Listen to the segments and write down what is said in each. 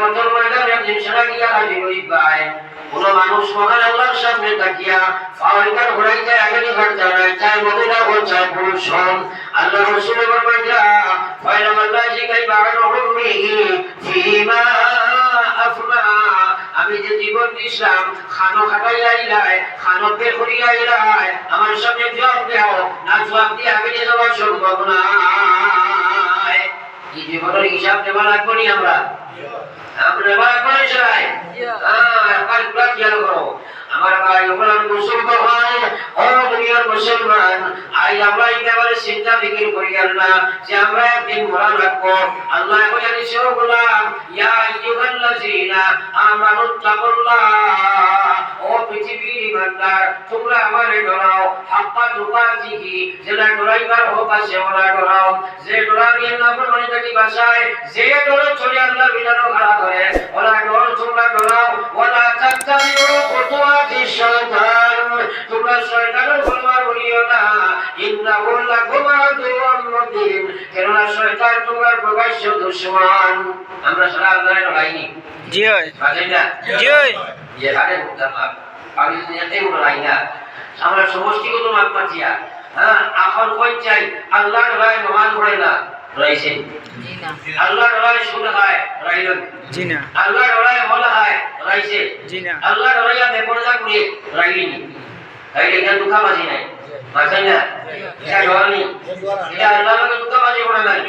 কিয়ামতের ময়দানে একদিন সারা গিয়া হাজির হইবাই। কোন মানুষ মহান আল্লাহর সামনে তাকিয়া ফাওয়াইকার ঘুরাইতে আগেনি ঘরতে নাই, চাই মহিলা হন চাই পুরুষ হন। আল্লাহ রাসূল ফরমাইয়া ফায়লাম আল্লাহ জিকাইবা আনহুমিহি ফিমা আফনা, আমি যে জীবন দিছিলাম খানো খাটাই আইলাই, খানো পে করি আইলাই, আমার সামনে জবাব দাও, না জবাব দিয়ে আগে নিয়ে যাওয়ার সম্ভব নাই। এই জীবনের হিসাব দেওয়া লাগবে নি আমরা? আমরা বলা করে চাই একবার গুলা খেয়াল করো আমার ভাই, ওগুলো মুসলমান ভাই, ও দুনিয়ার মুসলমান, আজ আমরা একেবারে চিন্তা ফিকির করি না যে আমরা একদিন মরা রাখবো। আল্লাহ এখন জানিস ও গোলাম, ইয়া আইয়ুহাল্লাযীনা আমানু তাকুল্লাহ, ও পৃথিবীর ইমানদার তোমরা আমারে ডরাও, হাক্কা তুকাতিহি, যেটা ডরাইবার হোক আছে ওরা ডরাও, যে ডরাইয়ের নাফরমানি থেকে বাঁচায়, যে ডরে চলে আল্লাহর বিধান খাড়া করে ওরা ডর তোমরা ডরাও। ওয়ালা তাত্তাবিউ খুতুওয়াতিশ শাইতান, তোমরা শয়তানের ফরমান বলিও না, ইন্নাহু লাকুম আদুউম মুবিন, কেননা শয়তান তোমার প্রকাশ্য দুশমন। আমরা সারা আল্লাহরে ডরাইনি? জি হয়। বাজে না? জি হয়। যে আরে মুতামা আমি নিতে ডরাই না, আমরা সমষ্টিগত মাপমাতিয়া। এখন কই চাই আল্লাহ ডরাই নমাজ পড়ে না, ডরাইছেন? জি না। আল্লাহ ডরাই সুদ খায়, ডরাইলেন? জি না। আল্লাহ ডরাই মদ খায়, ডরাইছে? জি না। আল্লাহ ডরাইয়া বেপরদা করে ডরাইলিনি? তাইলে এটা দুঃখাবাজি নাই, বাঁচাই না? এটা ডরানি, এটা আল্লাহ লোকে দুঃখাবাজি করে নাই।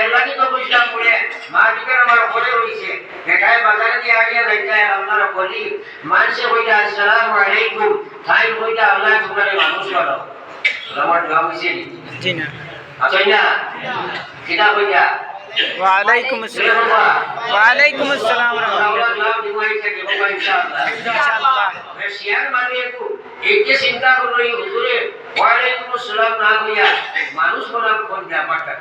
এর লাগি তো বুঝলাম পড়ে মা টিকার আমার ঘরে রয়েছে, বেটায় বাজারে দিয়ে আগিয়ে যাইতে আল্লাহর বলি মানুষে কইটা আসসালামু আলাইকুম, তাই কইটা আল্লাহ তোমরা মানুষ করো, আমার দোয়া হইছে নি? জি না। বাঁচাই না? কিনা কইটা ওয়ালাইকুম আসসালাম। ওয়ালাইকুম আসসালাম ওয়া রাহমাতুল্লাহ। ইনশাআল্লাহ শিয়ার মানে একটু এইকে চিন্তা করলো হুজুরে ওয়ালাইকুম আসসালাম না কইয়া মানুষ বলা কোন ব্যাপারটা